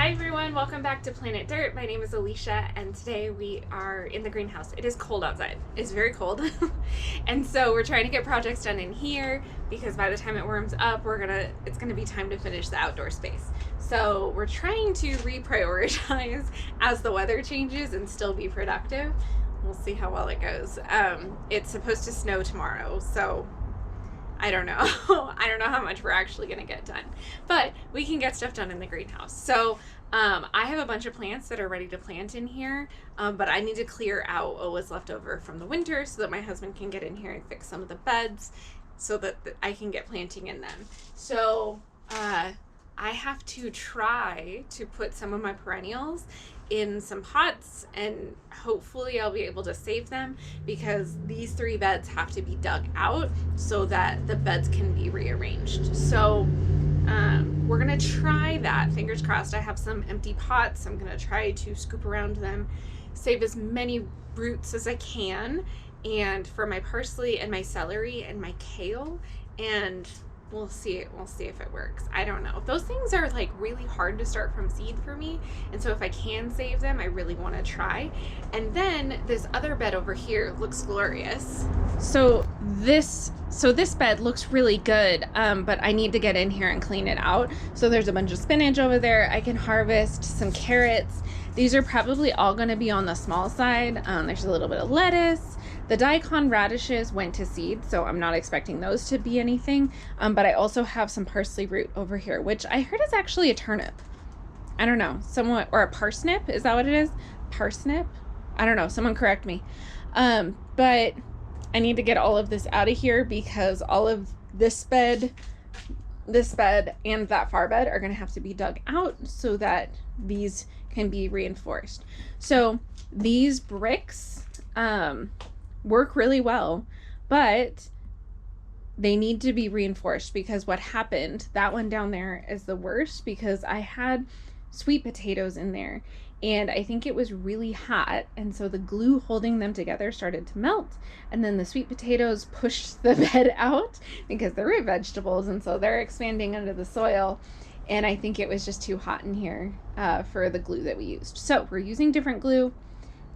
Hi everyone, welcome back to Planet Dirt. My name is Alicia and today we are in the greenhouse. It is cold outside. It's very cold. And so we're trying to get projects done in here because by the time it warms up, it's gonna be time to finish the outdoor space. So we're trying to reprioritize as the weather changes and still be productive. We'll see how well it goes. It's supposed to snow tomorrow, so I don't know. I don't know how much we're actually going to get done, but we can get stuff done in the greenhouse. So I have a bunch of plants that are ready to plant in here, but I need to clear out what was left over from the winter so that my husband can get in here and fix some of the beds so that I can get planting in them. So I have to try to put some of my perennials in some pots and hopefully I'll be able to save them because these 3 beds have to be dug out so that the beds can be rearranged. So we're gonna try that, fingers crossed. I have some empty pots. I'm gonna try to scoop around them, save as many roots as I can, and for my parsley and my celery and my kale, and we'll see if it works. I don't know. Those things are like really hard to start from seed for me, and so if I can save them, I really want to try. And then this other bed over here looks glorious. So this bed looks really good, but I need to get in here and clean it out. So there's a bunch of spinach over there. I can harvest some carrots. These are probably all going to be on the small side. There's a little bit of lettuce. The daikon radishes went to seed, so I'm not expecting those to be anything. But I also have some parsley root over here, which I heard is actually a turnip. I don't know, or a parsnip, is that what it is? Parsnip? I don't know, someone correct me. But I need to get all of this out of here because all of this bed, and that far bed are gonna have to be dug out so that these can be reinforced. So these bricks, work really well, but they need to be reinforced because what happened, that one down there is the worst because I had sweet potatoes in there and I think it was really hot, and so the glue holding them together started to melt, and then the sweet potatoes pushed the bed out because they're root vegetables, and so they're expanding under the soil, and I think it was just too hot in here for the glue that we used. So we're using different glue,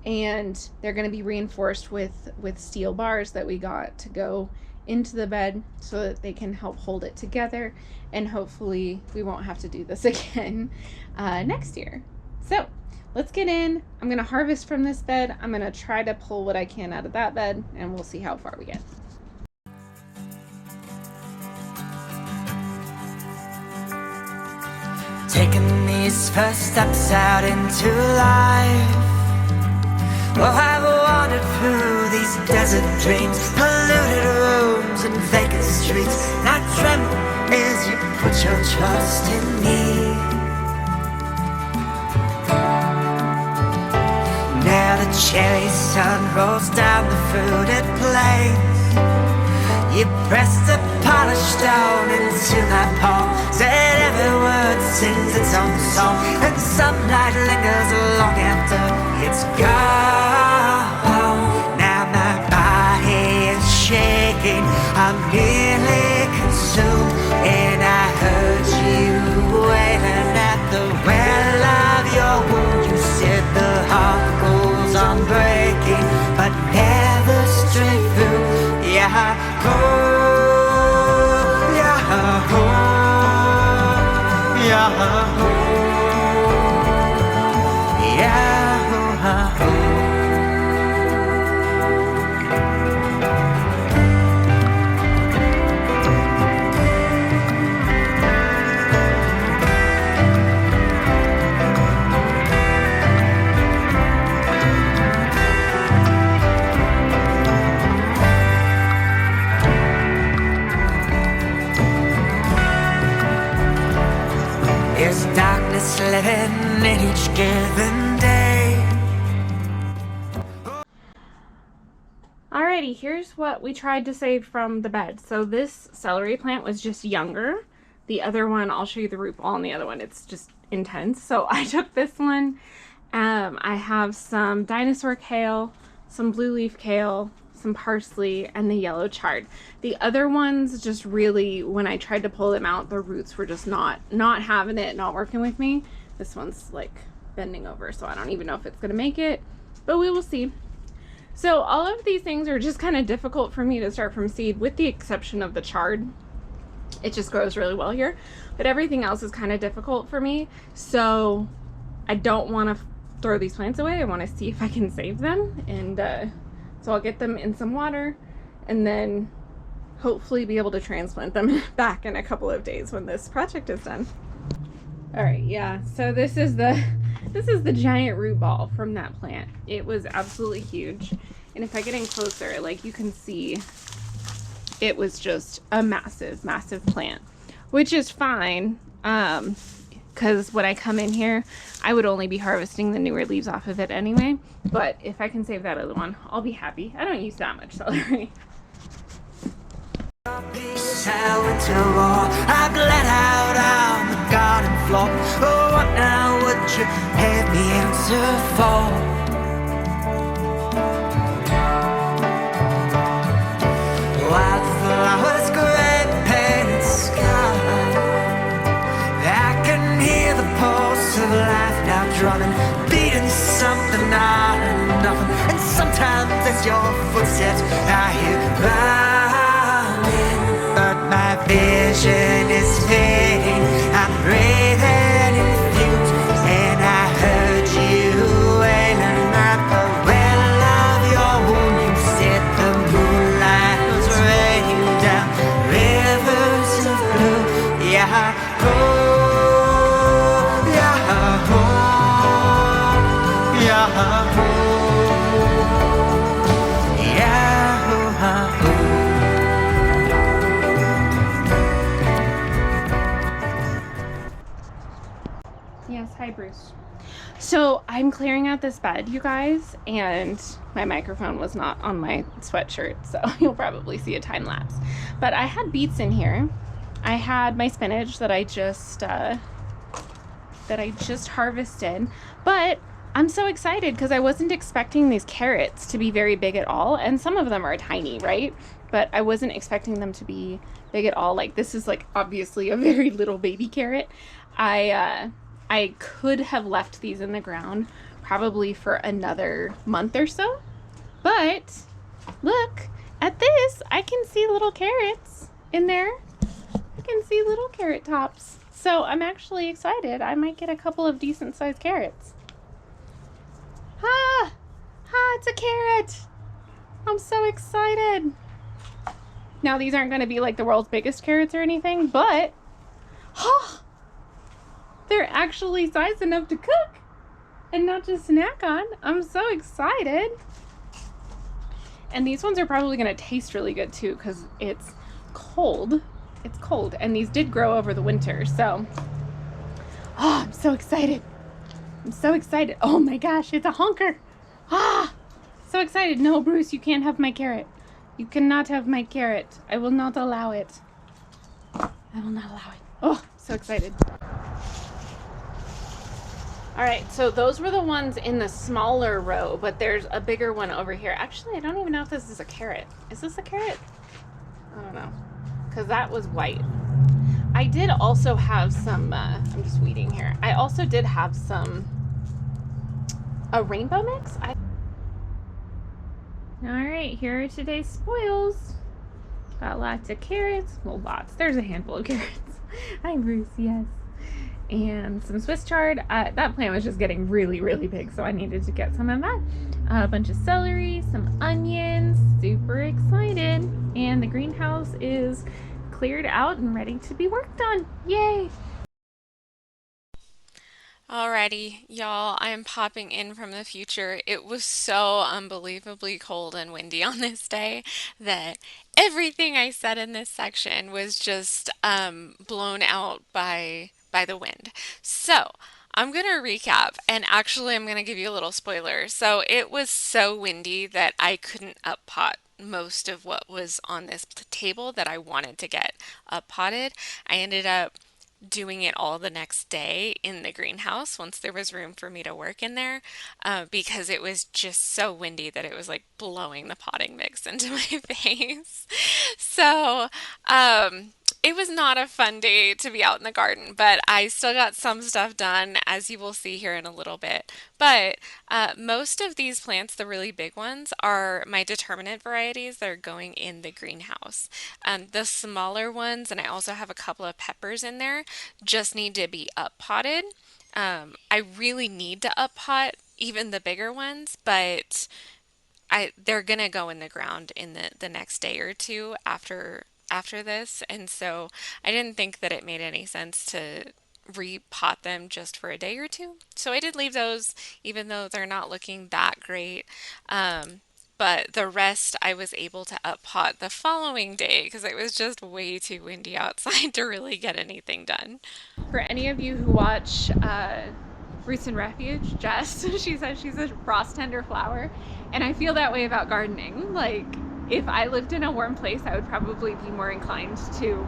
and they're going to be reinforced with steel bars that we got to go into the bed so that they can help hold it together, and hopefully we won't have to do this again next year. So let's get in. I'm going to harvest from this bed. I'm going to try to pull what I can out of that bed, and we'll see how far we get. Taking these first steps out into life. Oh, I've wandered through these desert dreams, polluted rooms and vacant streets, and I tremble as you put your trust in me. Now the cherry sun rolls down the fruited plains. You press the polished stone into my palm, said every word sings its own song, and sunlight lingers long after it's gone. Now my body is shaking, I'm nearly consumed, and I heard you wailing at the well of your wound. You said the heart goes on breaking, but never straight through. Yeah. There's darkness living in each given day. Alrighty, here's what we tried to save from the bed. So this celery plant was just younger. The other one, I'll show you the root ball on the other one. It's just intense. So I took this one. I have some dinosaur kale, some blue leaf kale, some parsley, and the yellow chard. The other ones just really, when I tried to pull them out, the roots were just not having it, not working with me. This one's like bending over, so I don't even know if it's gonna make it, but we will see. So all of these things are just kind of difficult for me to start from seed, with the exception of the chard. It just grows really well here, but everything else is kind of difficult for me. So I don't want to throw these plants away. I want to see if I can save them, and so I'll get them in some water and then hopefully be able to transplant them back in a couple of days when this project is done. All right, yeah, so this is the giant root ball from that plant. It was absolutely huge, and if I get in closer, like, you can see it was just a massive plant, which is fine, because when I come in here I would only be harvesting the newer leaves off of it anyway. But if I can save that other one, I'll be happy. I don't use that much celery. I bled out on the garden floor. Oh, what now would you have the answer for? Wildflowers, great painted sky. I can hear the pulse of life now drumming, beating something out of nothing. And sometimes it's your footsteps I hear running, but my vision is fading. I'm breathing in fumes, and I heard you wailing at the well of your wound. You said the moonlight was raining down rivers of blue. Yeah, oh, yeah, oh, yeah, oh, yeah, oh, oh. Yes, hi Bruce. So I'm clearing out this bed, you guys, and my microphone was not on my sweatshirt, so you'll probably see a time lapse. But I had beets in here. I had my spinach that I just harvested, but I'm so excited because I wasn't expecting these carrots to be very big at all, and some of them are tiny, right? But I wasn't expecting them to be big at all. Like, this is like obviously a very little baby carrot. I could have left these in the ground probably for another month or so, but look at this. I can see little carrots in there. I can see little carrot tops. So I'm actually excited. I might get a couple of decent sized carrots. Ah, it's a carrot. I'm so excited. Now, these aren't going to be like the world's biggest carrots or anything, but they're actually sized enough to cook and not just snack on. I'm so excited. And these ones are probably going to taste really good too, because it's cold. It's cold, and these did grow over the winter, so I'm so excited. I'm so excited. Oh my gosh, it's a honker. So excited. No, Bruce, you can't have my carrot. You cannot have my carrot. I will not allow it. I will not allow it. Oh, so excited. All right, so those were the ones in the smaller row, but there's a bigger one over here. Actually, I don't even know if this is a carrot. Is this a carrot? I don't know, because that was white. I did also have some, I'm just weeding here. I also did have a rainbow mix. All right, here are today's spoils. Got lots of carrots. Well, lots. There's a handful of carrots. Hi, Bruce. Yes. And some Swiss chard. That plant was just getting really, really big, so I needed to get some of that. A bunch of celery, some onions. Super excited. And the greenhouse is cleared out and ready to be worked on. Yay! Alrighty, y'all, I am popping in from the future. It was so unbelievably cold and windy on this day that everything I said in this section was just blown out by the wind. So, I'm going to recap, and actually I'm going to give you a little spoiler. So, it was so windy that I couldn't up pot most of what was on this table that I wanted to get up potted. I ended up doing it all the next day in the greenhouse once there was room for me to work in there, because it was just so windy that it was like blowing the potting mix into my face. So It was not a fun day to be out in the garden, but I still got some stuff done, as you will see here in a little bit. But most of these plants, the really big ones, are my determinate varieties that are going in the greenhouse. The smaller ones, and I also have a couple of peppers in there, just need to be up potted. I really need to up pot even the bigger ones, but they're gonna go in the ground in the next day or two after this, and so I didn't think that it made any sense to repot them just for a day or two. So I did leave those, even though they're not looking that great. Um, but the rest I was able to up pot the following day because it was just way too windy outside to really get anything done. For any of you who watch Roots and Refuge, Jess, she says she's a frost tender flower. And I feel that way about gardening. Like, if I lived in a warm place, I would probably be more inclined to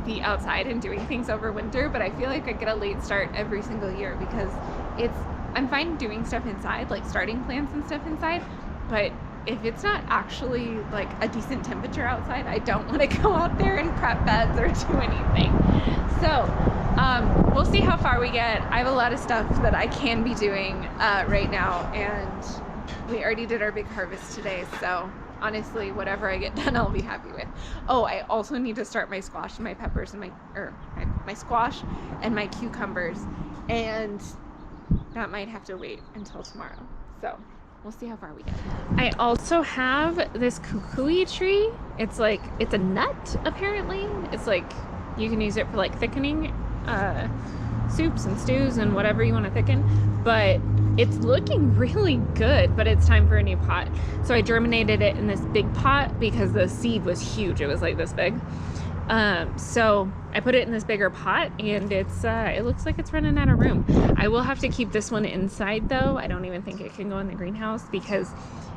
be outside and doing things over winter. But I feel like I get a late start every single year because it's, I'm fine doing stuff inside, like starting plants and stuff inside. But if it's not actually like a decent temperature outside, I don't want to go out there and prep beds or do anything. So we'll see how far we get. I have a lot of stuff that I can be doing right now, and we already did our big harvest today. So honestly, whatever I get done, I'll be happy with. Oh, I also need to start my squash and my peppers and my squash and my cucumbers, and that might have to wait until tomorrow. So we'll see how far we get. I also have this kukui tree. It's a nut apparently. It's like you can use it for like thickening soups and stews and whatever you want to thicken. But it's looking really good, but it's time for a new pot. So I germinated it in this big pot because the seed was huge. It was like this big. So I put it in this bigger pot, and it looks like it's running out of room. I will have to keep this one inside though. I don't even think it can go in the greenhouse because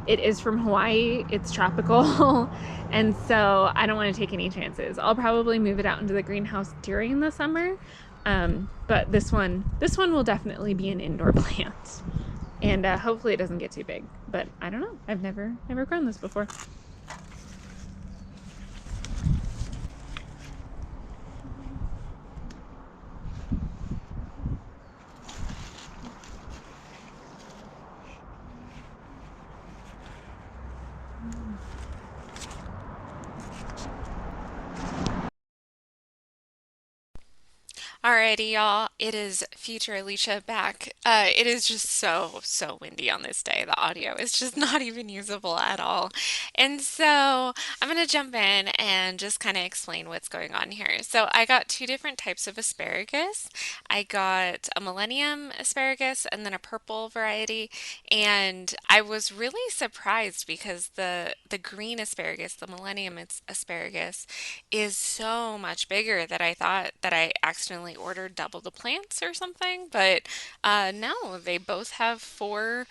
it is from Hawaii. It's tropical. And so I don't want to take any chances. I'll probably move it out into the greenhouse during the summer. But this one will definitely be an indoor plant. And hopefully it doesn't get too big. But I don't know. I've never grown this before. Alrighty, y'all. It is future Alicia back. It is just so windy on this day. The audio is just not even usable at all. And so I'm going to jump in and just kind of explain what's going on here. So I got two different types of asparagus. I got a Millennium asparagus and then a purple variety. And I was really surprised because the green asparagus, the Millennium asparagus, is so much bigger that I thought that I accidentally ordered double the plants or something. But no, they both have four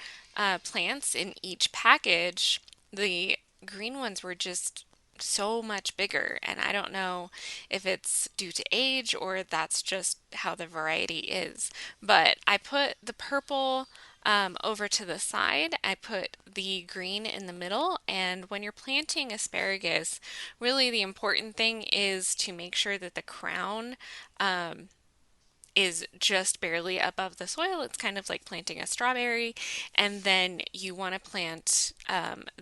plants in each package. The green ones were just so much bigger, and I don't know if it's due to age or that's just how the variety is. But I put the purple over to the side. I put the green in the middle, and when you're planting asparagus, really the important thing is to make sure that the crown is just barely above the soil. It's kind of like planting a strawberry, and then you want to plant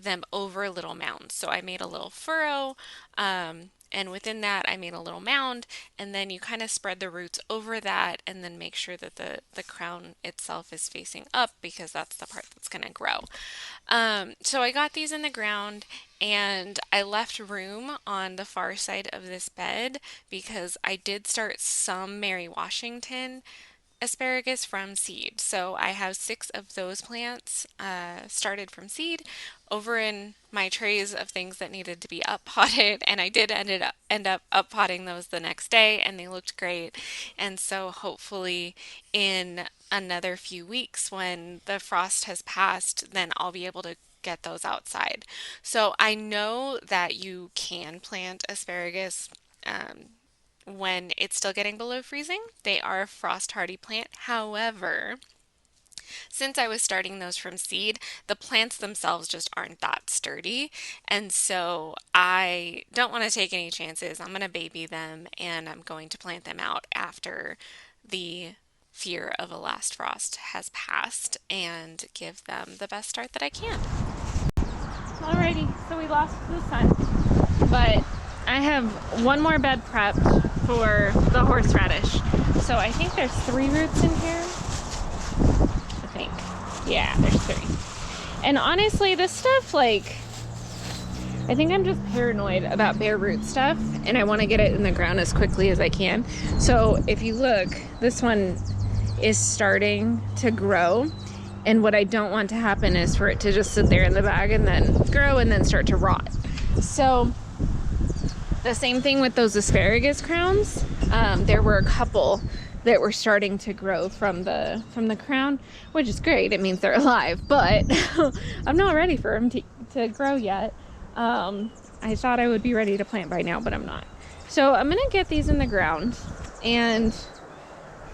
them over little mounds. So I made a little furrow, and within that I made a little mound, and then you kind of spread the roots over that, and then make sure that the crown itself is facing up because that's the part that's going to grow. So I got these in the ground, and I left room on the far side of this bed because I did start some Mary Washington asparagus from seed. So I have six of those plants started from seed over in my trays of things that needed to be up potted, and I did end up up potting those the next day, and they looked great. And so hopefully in another few weeks when the frost has passed, then I'll be able to get those outside. So I know that you can plant asparagus when it's still getting below freezing. They are a frost hardy plant. However, since I was starting those from seed, the plants themselves just aren't that sturdy. And so I don't want to take any chances. I'm going to baby them and I'm going to plant them out after the fear of a last frost has passed and give them the best start that I can. Alrighty, so we lost the sun, but I have one more bed prepped for the horseradish. So I think there's 3 roots in here. I think. Yeah, there's 3. And honestly, this stuff, like, I think I'm just paranoid about bare root stuff, and I want to get it in the ground as quickly as I can. So if you look, this one is starting to grow. And what I don't want to happen is for it to just sit there in the bag and then grow and then start to rot. So the same thing with those asparagus crowns. There were a couple that were starting to grow from the crown, which is great. It means they're alive, but I'm not ready for them to grow yet. I thought I would be ready to plant by now, but I'm not. So I'm gonna get these in the ground, and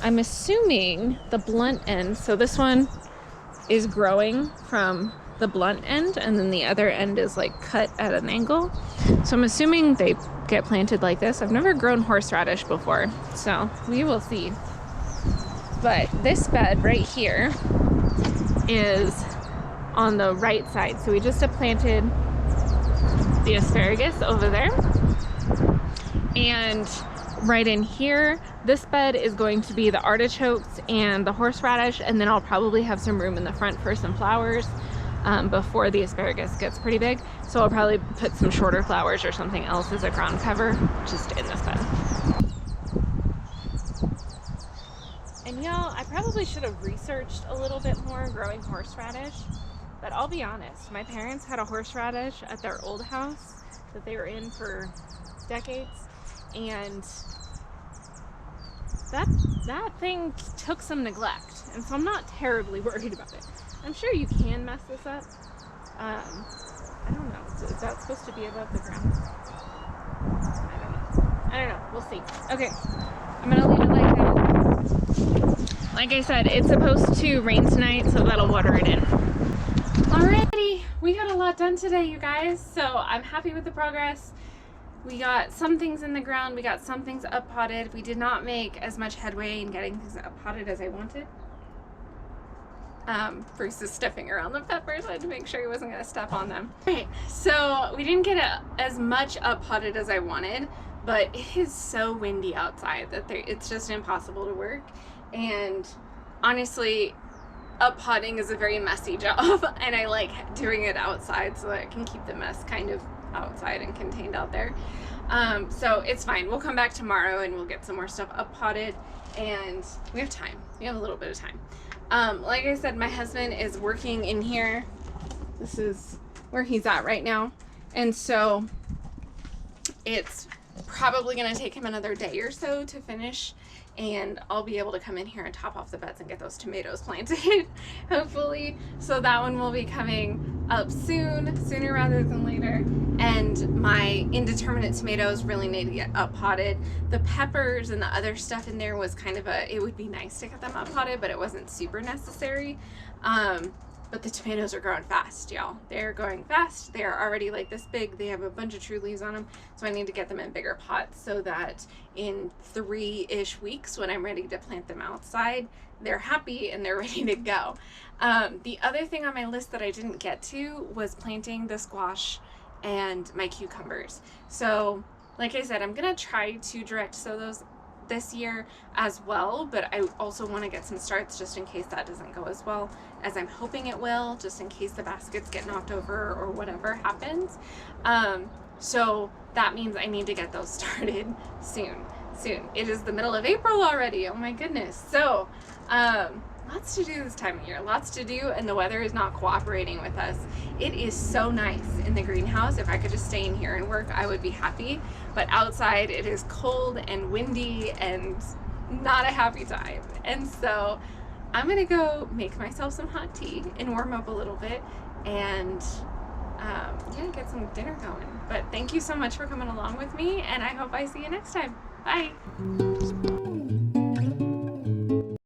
I'm assuming the blunt end, so this one is growing from the blunt end, and then the other end is like cut at an angle. So I'm assuming they get planted like this. I've never grown horseradish before, so we will see. But this bed right here is on the right side. So we just have planted the asparagus over there. And right in here, this bed is going to be the artichokes and the horseradish, and then I'll probably have some room in the front for some flowers before the asparagus gets pretty big. So I'll probably put some shorter flowers or something else as a ground cover just in this bed. And y'all, I probably should have researched a little bit more growing horseradish, but I'll be honest, my parents had a horseradish at their old house that they were in for decades, and that thing took some neglect, and so I'm not terribly worried about it. I'm sure you can mess this up. I don't know. Is that supposed to be above the ground? I don't know. We'll see. Okay, I'm gonna leave it like that. Like I said, it's supposed to rain tonight, so that'll water it in. Alrighty, we got a lot done today, you guys, so I'm happy with the progress. We got some things in the ground, we got some things up potted. We did not make as much headway in getting things up potted as I wanted. Bruce is stepping around the peppers. I had to make sure he wasn't going to step on them. Alright, so we didn't get as much up potted as I wanted, but it is so windy outside that it's just impossible to work. And honestly, up potting is a very messy job, and I like doing it outside so that I can keep the mess kind of outside and contained out there. So it's fine. We'll come back tomorrow and we'll get some more stuff up potted, and we have time. We have a little bit of time. Like I said, my husband is working in here. This is where he's at right now, and so it's probably going to take him another day or so to finish, and I'll be able to come in here and top off the beds and get those tomatoes planted, hopefully. So that one will be coming up sooner rather than later. And my indeterminate tomatoes really need to get up potted. The peppers and the other stuff in there was kind of it would be nice to get them up potted, but it wasn't super necessary. But the tomatoes are growing fast, y'all. They're growing fast. They are already like this big. They have a bunch of true leaves on them. So I need to get them in bigger pots so that in 3-ish weeks when I'm ready to plant them outside, they're happy and they're ready to go. The other thing on my list that I didn't get to was planting the squash and my cucumbers. So like I said, I'm going to try to direct sow those this year as well, but I also want to get some starts just in case that doesn't go as well as I'm hoping it will, just in case the baskets get knocked over or whatever happens. So that means I need to get those started soon. It is the middle of April already. Oh my goodness. So lots to do this time of year, lots to do, and the weather is not cooperating with us. It is so nice in the greenhouse. If I could just stay in here and work, I would be happy. But outside it is cold and windy and not a happy time. And so I'm gonna go make myself some hot tea and warm up a little bit and yeah, get some dinner going. But thank you so much for coming along with me, and I hope I see you next time. Bye.